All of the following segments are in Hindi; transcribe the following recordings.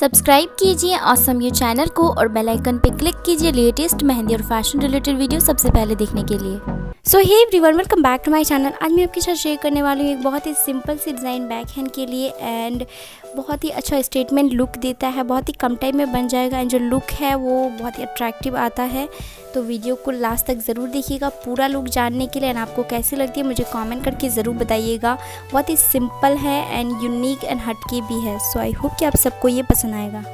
सब्सक्राइब कीजिए ऑसम यू चैनल को और बेल आइकन पे क्लिक कीजिए लेटेस्ट मेहंदी और फैशन रिलेटेड वीडियो सबसे पहले देखने के लिए। So hey everyone, welcome back to my channel. आज मैं आपके साथ शेयर करने वाली हूँ एक बहुत ही सिंपल सी डिज़ाइन बैक हैंड के लिए एंड बहुत ही अच्छा स्टेटमेंट लुक देता है, बहुत ही कम टाइम में बन जाएगा एंड जो लुक है वो बहुत ही अट्रैक्टिव आता है। तो वीडियो को लास्ट तक ज़रूर देखिएगा पूरा लुक जानने के लिए एंड आपको कैसी लगती है मुझे कमेंट करके ज़रूर बताइएगा। बहुत ही सिंपल है एंड यूनिक एंड हटके भी है। सो आई होप कि आप सबको ये पसंद आएगा।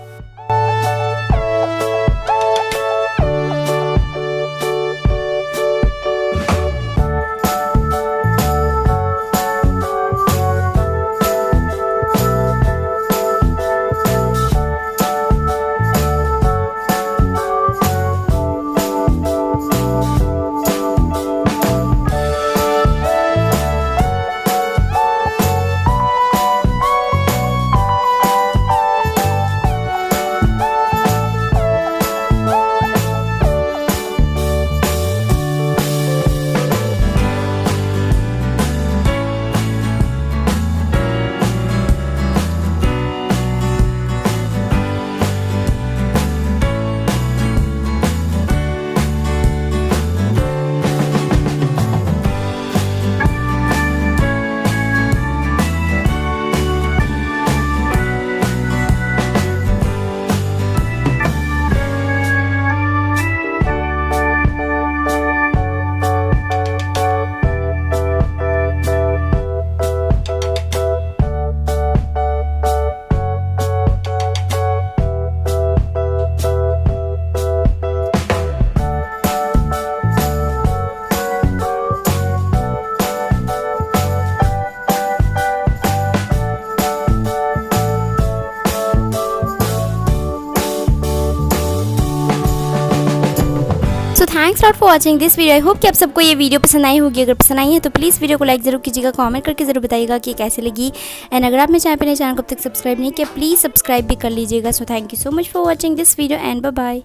So thanks lot for watching this video. I hope कि आप सबको ये वीडियो पसंद आई होगी। अगर पसंद आई है तो प्लीज़ वीडियो को लाइक ज़रूर कीजिएगा, कमेंट करके ज़रूर बताइएगा कि कैसे लगी एंड अगर आप मेरे चैनल को अब तक सब्सक्राइब नहीं किया प्लीज़ सब्सक्राइब भी कर लीजिएगा। So thank you so much for watching this video and bye bye.